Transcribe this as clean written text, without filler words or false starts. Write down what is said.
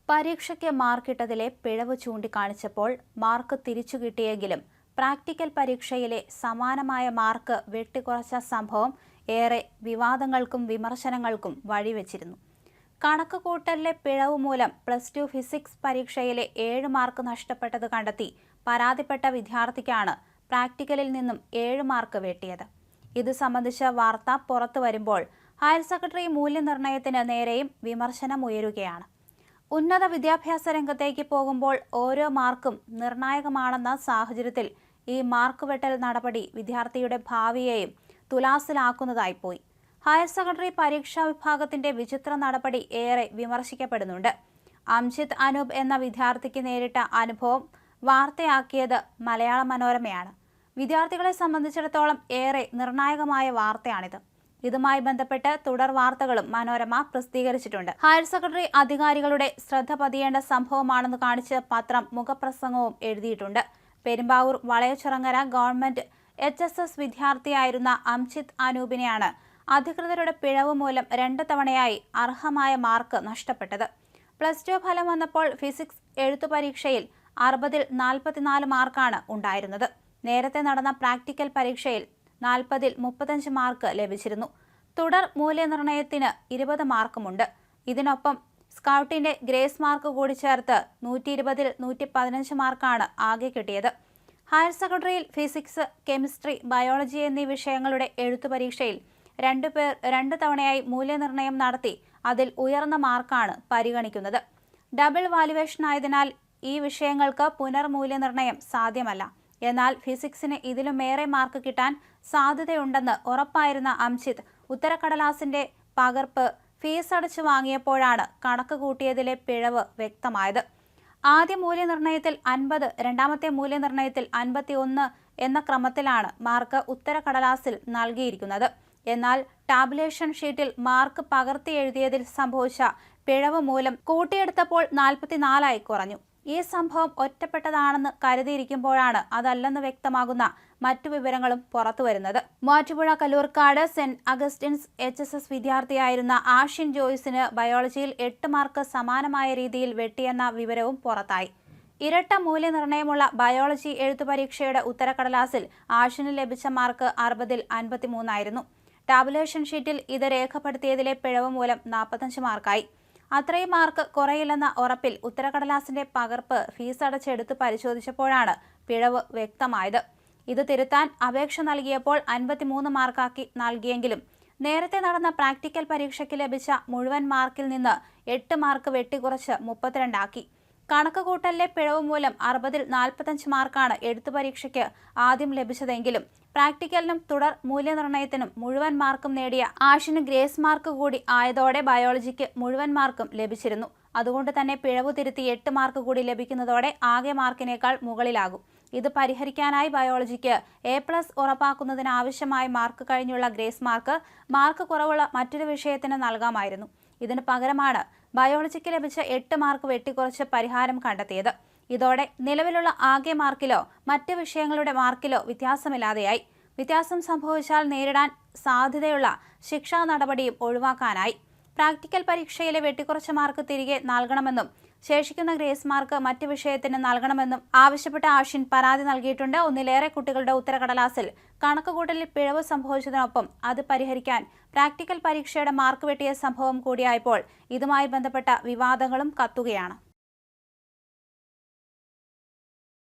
പരീക്ഷയ്ക്ക് മാർക്കിട്ടതിലെ പിഴവ് ചൂണ്ടിക്കാണിച്ചപ്പോൾ മാർക്ക് തിരിച്ചു കിട്ടിയെങ്കിലും പ്രാക്ടിക്കൽ പരീക്ഷയിലെ സമാനമായ മാർക്ക് വെട്ടിക്കുറച്ച സംഭവം ഏറെ വിവാദങ്ങൾക്കും വിമർശനങ്ങൾക്കും വഴിവെച്ചിരുന്നു. കണക്കുകൂട്ടലിലെ പിഴവ് മൂലം +2 ഫിസിക്സ് പരീക്ഷയിലെ 7 മാർക്ക് നഷ്ടപ്പെട്ടത് കണ്ടെത്തി പരാതിപ്പെട്ട വിദ്യാർത്ഥിക്കാണ് പ്രാക്ടിക്കലിൽ നിന്നും 7 മാർക്ക് വെട്ടിയത്. ഇത് സംബന്ധിച്ച വാർത്ത പുറത്തു വരുമ്പോൾ ഹയർ സെക്കൻഡറി മൂല്യനിർണ്ണയത്തിന് നേരെയും വിമർശനം ഉയരുകയാണ്. ഉന്നത വിദ്യാഭ്യാസ രംഗത്തേക്ക് പോകുമ്പോൾ ഓരോ മാർക്കും നിർണായകമാണെന്ന സാഹചര്യത്തിൽ ഈ മാർക്ക് വെട്ടൽ നടപടി വിദ്യാർത്ഥിയുടെ ഭാവിയെയും തുലാസിലാക്കുന്നതായി പോയി. ഹയർ സെക്കൻഡറി പരീക്ഷാ വിഭാഗത്തിന്റെ വിചിത്ര നടപടി ഏറെ വിമർശിക്കപ്പെടുന്നുണ്ട്. അംജിത് അനൂപ് എന്ന വിദ്യാർത്ഥിക്ക് നേരിട്ട അനുഭവം വാർത്തയാക്കിയത് മലയാള മനോരമയാണ്. വിദ്യാർത്ഥികളെ സംബന്ധിച്ചിടത്തോളം ഏറെ നിർണായകമായ വാർത്തയാണിത്. ഇതുമായി ബന്ധപ്പെട്ട് തുടർ വാർത്തകളും മനോരമ പ്രസിദ്ധീകരിച്ചിട്ടുണ്ട്. ഹയർ സെക്കൻഡറി അധികാരികളുടെ ശ്രദ്ധ പതിയേണ്ട സംഭവമാണെന്ന് കാണിച്ച് പത്രം മുഖപ്രസംഗവും എഴുതിയിട്ടുണ്ട്. പെരുമ്പാവൂർ വളയച്ചിറങ്ങര ഗവൺമെന്റ് HSS വിദ്യാർത്ഥിയായിരുന്ന അംജിത് അനൂപിനെയാണ് അധികൃതരുടെ പിഴവ് മൂലം 2 തവണയായി അർഹമായ മാർക്ക് നഷ്ടപ്പെട്ടത്. +2 ഫലം വന്നപ്പോൾ ഫിസിക്സ് എഴുത്തു പരീക്ഷയിൽ 60-ൽ 44 മാർക്കാണ് ഉണ്ടായിരുന്നത്. നേരത്തെ നടന്ന പ്രാക്ടിക്കൽ പരീക്ഷയിൽ 40-ൽ 35 മാർക്ക് ലഭിച്ചിരുന്നു. തുടർ മൂല്യനിർണ്ണയത്തിന് 20 മാർക്കുമുണ്ട്. ഇതിനൊപ്പം സ്കൗട്ടിന്റെ ഗ്രേസ് മാർക്ക് കൂടി ചേർത്ത് 120-ൽ 115 മാർക്കാണ് ആകെ കിട്ടിയത്. ഹയർ സെക്കൻഡറിയിൽ ഫിസിക്സ്, കെമിസ്ട്രി, ബയോളജി എന്നീ വിഷയങ്ങളുടെ എഴുത്തു പരീക്ഷയിൽ 2 പേർ 2 തവണയായി മൂല്യനിർണ്ണയം നടത്തി അതിൽ ഉയർന്ന മാർക്കാണ് പരിഗണിക്കുന്നത്. ഡബിൾ വാല്യുവേഷൻ ആയതിനാൽ ഈ വിഷയങ്ങൾക്ക് പുനർമൂല്യനിർണ്ണയം സാധ്യമല്ല. എന്നാൽ ഫിസിക്സിന് ഇതിലുമേറെ മാർക്ക് കിട്ടാൻ സാധ്യതയുണ്ടെന്ന് ഉറപ്പായിരുന്ന അംജിത് ഉത്തരക്കടലാസിന്റെ പകർപ്പ് ഫീസ് അടച്ചു വാങ്ങിയപ്പോഴാണ് കണക്ക് കൂട്ടിയതിലെ പിഴവ് വ്യക്തമായത്. ആദ്യ മൂല്യനിർണ്ണയത്തിൽ 50, രണ്ടാമത്തെ മൂല്യനിർണ്ണയത്തിൽ 51 എന്ന ക്രമത്തിലാണ് മാർക്ക് ഉത്തരക്കടലാസിൽ നൽകിയിരിക്കുന്നത്. എന്നാൽ ടാബുലേഷൻ ഷീറ്റിൽ മാർക്ക് പകർത്തി എഴുതിയതിൽ സംഭവിച്ച പിഴവ് മൂലം കൂട്ടിയെടുത്തപ്പോൾ 44 കുറഞ്ഞു. ഈ സംഭവം ഒറ്റപ്പെട്ടതാണെന്ന് കരുതിയിരിക്കുമ്പോഴാണ് അതല്ലെന്ന് വ്യക്തമാകുന്ന മറ്റു വിവരങ്ങളും പുറത്തുവരുന്നത്. Muvattupuzha Kallurkad Saint Augustine's HSS വിദ്യാർത്ഥിയായിരുന്ന ആഷിൻ ജോയ്സിന് ബയോളജിയിൽ 8 മാർക്ക് സമാനമായ രീതിയിൽ വെട്ടിയെന്ന വിവരവും പുറത്തായി. ഇരട്ട മൂല്യനിർണ്ണയമുള്ള ബയോളജി എഴുത്തു പരീക്ഷയുടെ ഉത്തരക്കടലാസിൽ ആഷിന് ലഭിച്ച മാർക്ക് 60-ൽ 53 ആയിരുന്നു. ടാബുലേഷൻ ഷീറ്റിൽ ഇത് രേഖപ്പെടുത്തിയതിലെ പിഴവ് മൂലം 45 മാർക്കായി. അത്രയും മാർക്ക് കുറയില്ലെന്ന ഉറപ്പിൽ ഉത്തരക്കടലാസിന്റെ പകർപ്പ് ഫീസ് അടച്ചെടുത്ത് പരിശോധിച്ചപ്പോഴാണ് പിഴവ് വ്യക്തമായത്. ഇത് തിരുത്താൻ അപേക്ഷ നൽകിയപ്പോൾ 53 മാർക്കാക്കി നൽകിയെങ്കിലും നേരത്തെ നടന്ന പ്രാക്ടിക്കൽ പരീക്ഷയ്ക്ക് ലഭിച്ച മുഴുവൻ മാർക്കിൽ നിന്ന് 8 മാർക്ക് വെട്ടിക്കുറച്ച് 32 ആക്കി. കണക്ക് കൂട്ടലിലെ പിഴവ് മൂലം 60-ൽ 45 മാർക്കാണ് എഴുത്തു പരീക്ഷയ്ക്ക് ആദ്യം ലഭിച്ചതെങ്കിലും പ്രാക്ടിക്കലിനും തുടർ മൂല്യനിർണ്ണയത്തിനും മുഴുവൻ മാർക്കും നേടിയ ആഷിന് ഗ്രേസ് മാർക്ക് കൂടി ആയതോടെ ബയോളജിക്ക് മുഴുവൻ മാർക്കും ലഭിച്ചിരുന്നു. അതുകൊണ്ട് തന്നെ പിഴവ് തിരുത്തി 8 മാർക്ക് കൂടി ലഭിക്കുന്നതോടെ ആകെ മാർക്കിനേക്കാൾ മുകളിലാകും. ഇത് പരിഹരിക്കാനായി ബയോളജിക്ക് A+ ഉറപ്പാക്കുന്നതിനാവശ്യമായ മാർക്ക് കഴിഞ്ഞുള്ള ഗ്രേസ് മാർക്ക് കുറവുള്ള മറ്റൊരു വിഷയത്തിന് നൽകാമായിരുന്നു. ഇതിന് പകരമാണ് ബയോളജിക്ക് ലഭിച്ച 8 മാർക്ക് വെട്ടിക്കുറച്ച് പരിഹാരം കണ്ടെത്തിയത്. ഇതോടെ നിലവിലുള്ള ആകെ മാർക്കിലോ മറ്റ് വിഷയങ്ങളുടെ മാർക്കിലോ വ്യത്യാസമില്ലാതെയായി. വ്യത്യാസം സംഭവിച്ചാൽ നേരിടാൻ സാധ്യതയുള്ള ശിക്ഷാ നടപടിയും ഒഴിവാക്കാനായി. പ്രാക്ടിക്കൽ പരീക്ഷയിലെ വെട്ടിക്കുറച്ച മാർക്ക് തിരികെ നൽകണമെന്നും ശേഷിക്കുന്ന ഗ്രേസ് മാർക്ക് മറ്റ് വിഷയത്തിന് നൽകണമെന്നും ആവശ്യപ്പെട്ട ആഷിൻ പരാതി നൽകിയിട്ടുണ്ട്. ഒന്നിലേറെ കുട്ടികളുടെ ഉത്തരക്കടലാസിൽ കണക്കുകൂട്ടലിൽ പിഴവ് സംഭവിച്ചതിനൊപ്പം അത് പരിഹരിക്കാൻ പ്രാക്ടിക്കൽ പരീക്ഷയുടെ മാർക്ക് വെട്ടിയ സംഭവം കൂടിയായപ്പോൾ ഇതുമായി ബന്ധപ്പെട്ട വിവാദങ്ങളും കത്തുകയാണ്.